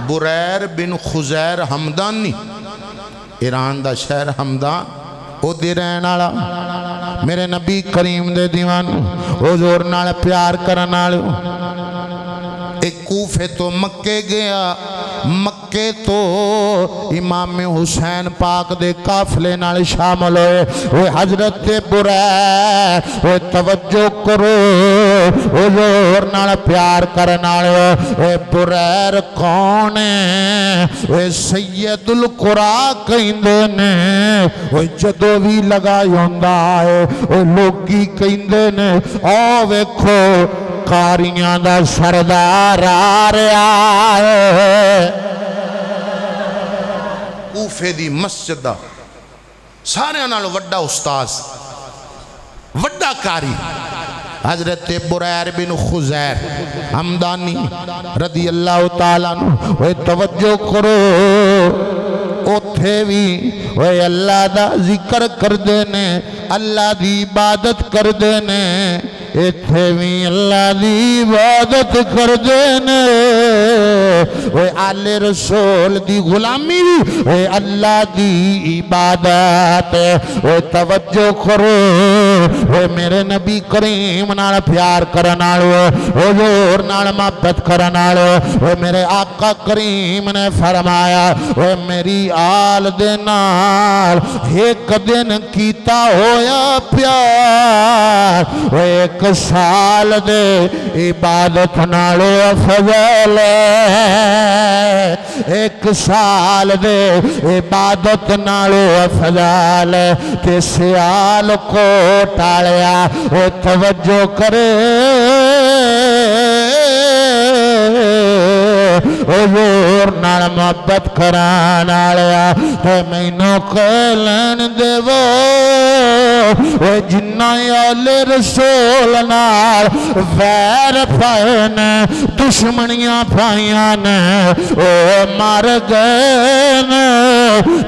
بریر بن خزیر ہمدانی ایران دا شہر ہمدان او دی رہن والا میرے نبی کریم دے دیوان حضور نال پیار کرن والے ایک کوفے تو مکے گیا مکے تو امام حسین پاک دے قافلے نال شامل ہوئے وہ حضرت بریر وہ توجہ کرو حضور نال پیار کرن والے وہ بریر کون ہے وہ سید القرا کہندے نے وہ جدوں وی لگائی ہوندا ہے وہ لوگی کہندے نے او ویکھو قاریاں دا سردار آ رہا ہے کوفے دی مسجد دا سارے نال وڈا استاذ وڈا قاری حضرت بریر بن خزیر ہمدانی رضی اللہ تعالیٰ عنہ وہ توجہ کرو اوتھے بھی وہ اللہ دا ذکر کر دینے اللہ دی عبادت کر دینے ایتھے بھی اللہ دی عبادت کر دینے وہ آل رسول دی غلامی بھی وہ اللہ دی عبادت وہ توجہ کرو وہ میرے نبی کریم نال پیار کرنالو حضور نال محبت کرنالو وہ میرے آقا کریم نے فرمایا وہ میری آل دے نال ایک دن کیتا ہویا پیار وہ ایک سال دے عبادت نالو افضل ایک سال دے عبادت نالو افضل تے سیال کو ٹالیا وہ توجہ کرے حضور نال محبت کران آلیا تے مینوں کہلن دے وہ جنہ آل رسول نال ویر پائے نے دشمنیاں پائیاں نے او مر گئے نے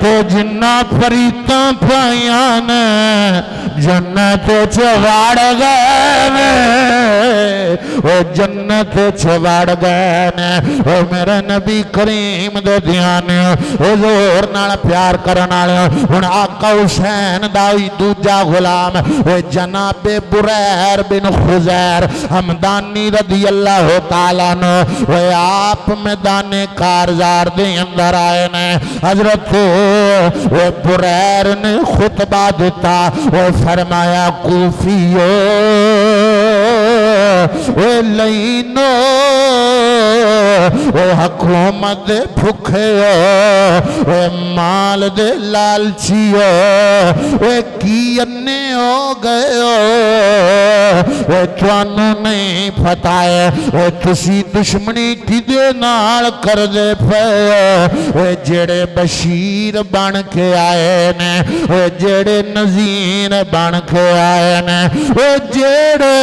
تے جنہ پریتاں پائیاں نے جنت چوڑ گئے نے او جنت چوڑ گئے نے او میرے نبی کریم دے دیانے حضور نال پیار کرن والے ہن آقا حسین دا دوجا غلام او جناب بریر بن خزیر ہمدانی رضی اللہ تعالیٰ عنہ وہ آپ میدان کارزار دے اندر آئے نے حضرت وہ بریر نے خطبہ دیتا وہ فرمایا کوفیو وہ لینو وہ حکومت دے بھکھے وہ مال دے لالچیو وہ کی انے ہو گئے وہ توانو نہیں پھتائے وہ تسی دشمنی کی دے نال کر دے پہے وہ جڑے بشیر بن کے آئے نے وہ جڑے نذیر بن کے آئے نے وہ جڑے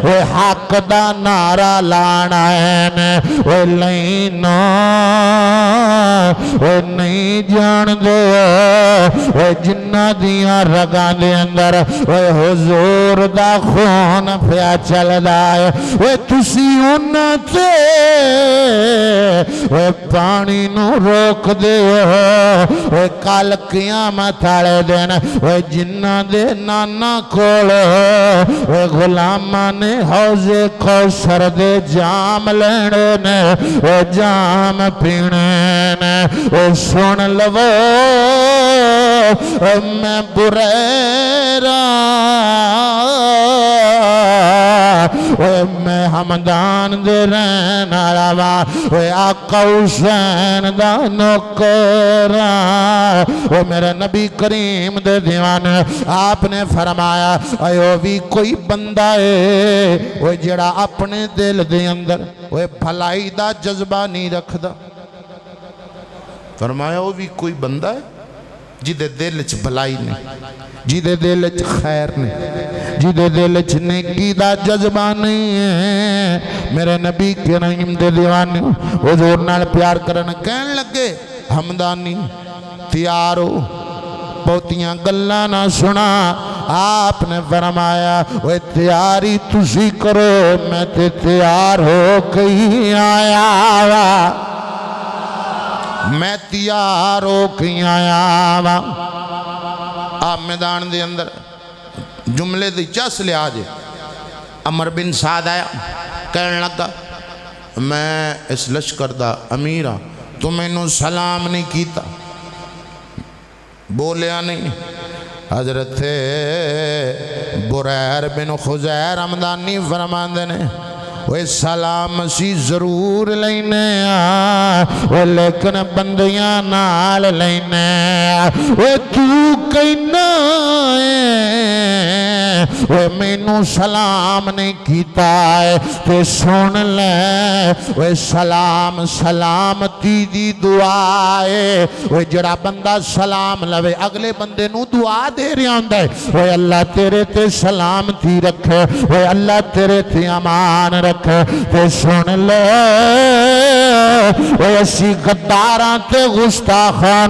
وہ حق دا نعرہ لانا ہے وہ لینا وہ نہیں جان دے وہ جنہ دیاں رگان دے اندر وہ حضور دا خون پیا چل دائے وہ تسی انتے وہ پانی نو روک دے وہ کال قیامت آلے دین وہ جنہ دے نانا کھولو وہ غلامہ نے حوضے کوثر دے جام لینے نے وہ جام پینے نے وہ سن لو میں بریرہ میں ہمدان دے رہن علاوہ آقا حسین دا نوکرہ میرے نبی کریم دے دیوان آپ نے فرمایا ایو بھی کوئی بندہ ہے وہ جڑا اپنے دل دے اندر وہ بھلائی دا جذبہ نہیں رکھ دا فرمایا وہ بھی کوئی بندہ ہے جیدے دل چ بھلائی نہیں جیدے دل چ خیر نہیں جیدے دل چ نیکی دا جذبہ نہیں ہے میرے نبی کریم دے دیوانے حضور نال پیار کرن کہن لگے ہمدانی تیار ہو بہتیاں گلاں نہ سنا آپ نے فرمایا وہ تیاری تسی کرو میں تے تیار ہو کہیں آیا میں تیار ہو کہیں آیا آپ میدان دے اندر جملے دی چس لیا جے عمر بن سعد آیا کہنے لگا میں اس لشکر دا امیر ہاں تو میں نو سلام نہیں کیتا بولیا نہیں حضرت بریر بن خزیر حمدانی فرماندے نے وہ سلام اسی ضرور لینے وہ لیکن بندیاں نال لینے وہ تو کہنا وہ مینوں سلام نہیں کیتا ہے تے سن لے وہ سلام سلامتی دی دعا ہے وہ جڑا بندہ سلام لوے اگلے بندے نو دعا دے رہا ہوندا ہے وہ اللہ تیرے تے سلامتی رکھے وہ اللہ تیرے تے امان رکھے تے سن لے وہ اسی غداراں تے گستاخاں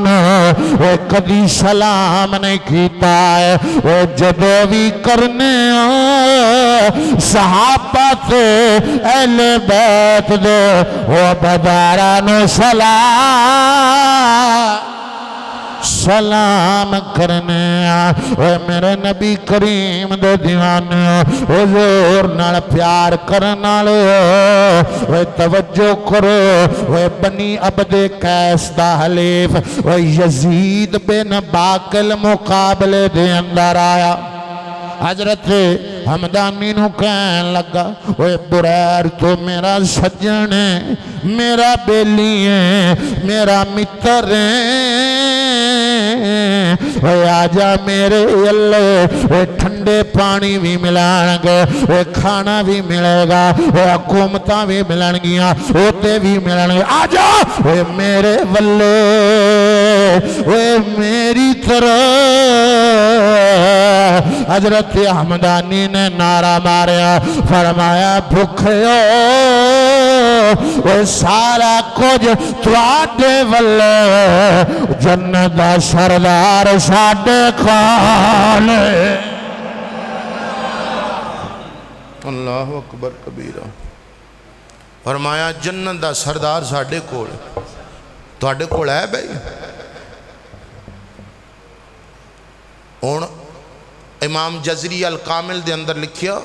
وہ کبھی سلام نہیں کیتا ہے وہ جدو بھی کرنے صحابہ تے اہل بیت دے وہ بدارانو سلام کرنے اے میرے نبی کریم دے دیوانے حضور نال پیار کرنا لے اے توجہ کرو اے بنی عبد قیس دا حلیف اے یزید بن باقل مقابلے دے اندر آیا حضرت حمدانی نو کہن لگا اوے بریر تو میرا سجن ہے میرا بیلی ہے میرا متر ہے اوے آجا میرے اللہ اوے ٹھنڈے پانی بھی ملان گے اوے کھانا بھی ملے گا اوے حکومتاں بھی ملن گیاں اوتے بھی ملن گے آجا اوے میرے والے اوے میری طرح حضرت حمدانی نے نعرہ ماریا فرمایا بھکھیو وہ سارا کچھ تواڈے والے جنت دا سردار ساڈے کھان اللہ اکبر کبیرہ فرمایا جنت دا سردار ساڈے کول تواڈے کول ہے بھائی ہن امام جزری الکامل دے اندر لکھیا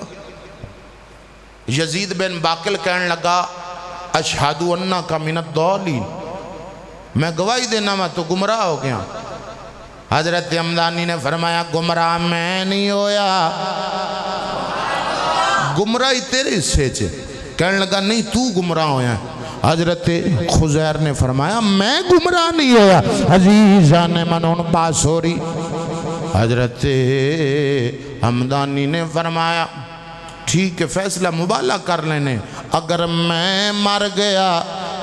یزید بن باقل کہنے لگا اشہدو انکا من الضالین میں گواہی دینا میں تو گمراہ ہو گیا حضرت حمدانی نے فرمایا گمراہ میں نہیں ہویا گمراہی تیرے حصے چھے کہنے لگا نہیں تو گمراہ ہویا حضرت خزیر نے فرمایا میں گمراہ نہیں ہویا عزیزان منون باس ہو رہی حضرت حمدانی نے فرمایا ٹھیک ہے فیصلہ مبالغہ کر لینے اگر میں مر گیا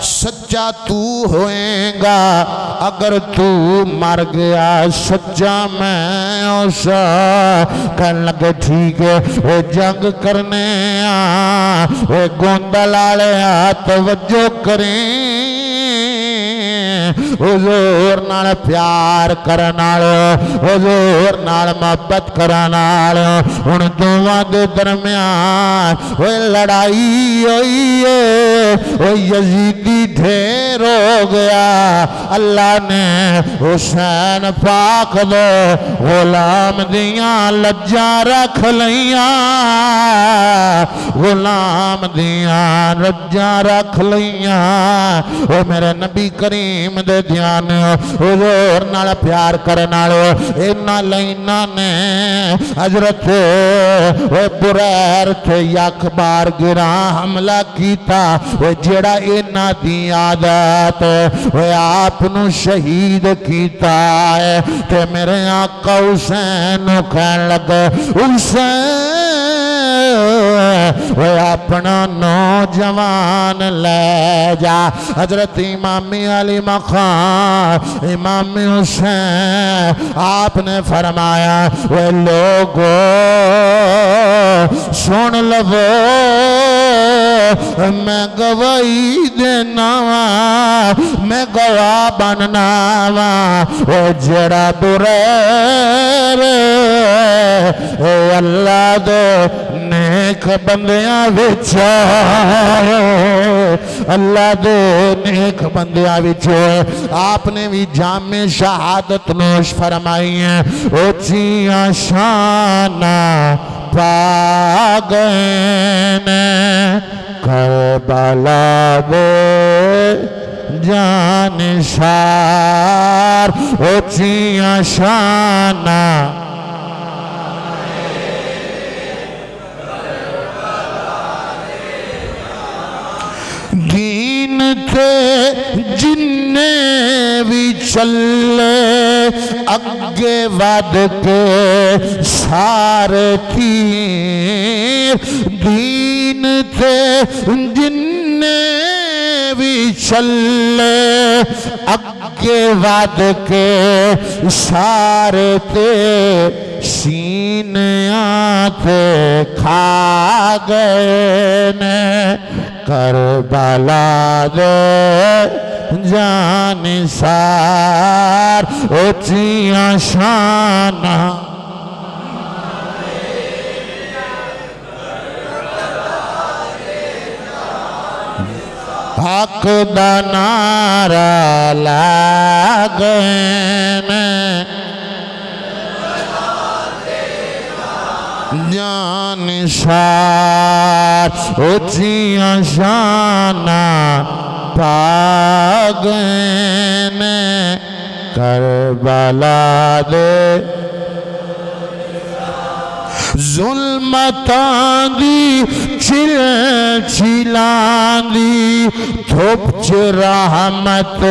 سچا تو ہوئیں گا اگر تو مر گیا سچا میں اوسا کہنے لگے ٹھیک ہے وہ جنگ کرنے وہ گوندل آلے توجہ کریں حضور نال پیار کرنالو حضور نال محبت کرنالو ان دوواں دے درمیان وہ لڑائی ہوئی ہے وہ یزیدی ڈھیر ہو گیا اللہ نے حسین پاک دے غلام دیاں لجاں رکھ لیاں غلام دیاں لجاں رکھ لیاں وہ میرے نبی کریم دے دھیان حضور نال پیار کرنالو اینا لینا نے حضرت بریر تھے یک بار گراں حملہ کیتا جڑا اینا دی عادت آپ نو شہید کیتا ہے تے میرے آقا حسین کہن لگے حسین وہ اپنا نوجوان لے جا حضرت امام علی مقام امام حسین آپ نے فرمایا وہ لوگو سن لو میں گواہی دینا وا میں گواہ بننا وا او جڑا بریر اے اللہ دے نیک بندیاں وچ اللہ دے نیک بندیاں وچ آپ نے بھی جام شہادت نوش فرمائی ہیں اونچیاں شاناں پا گئے کربلا دے جانشار اونچیاں شاناں دین تھے جننے بھی چلے اگے ود کے سارے تیر دین تھے جننے بھی چلے اگے ود کے سارے تیر سینیاں تے کھا گئے نے کربلا دے جانثار اونچیاں شاناں حق دا نعرہ لاگے جانشار اونچیاں شاناں پا گئے کربلا دے ظلمتاں دی چل چلاں دی دھوپ چ رحمت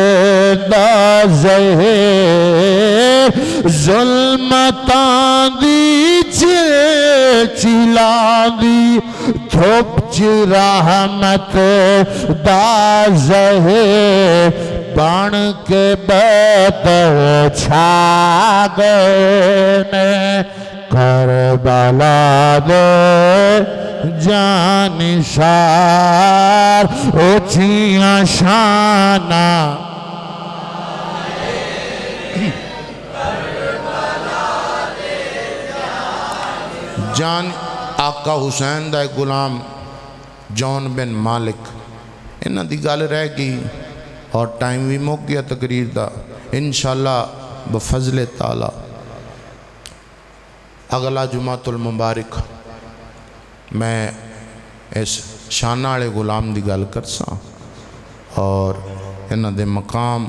دا زہر ظلمتاں دی چل چلاں دی دھوپ چ رحمت دا زہر بن کے بدر چھا گئے کربلا دے جانشار اونچیاں شاناں جان آقا حسین دا غلام جون بن مالک انہاں دی گل رہ گئی اور ٹائم بھی مک گیا تقریر دا انشاءاللہ بفضل تعالی اگلا جمعۃ المبارک میں اس شانہ والے غلام دی گل کرساں اور انہاں دے مقام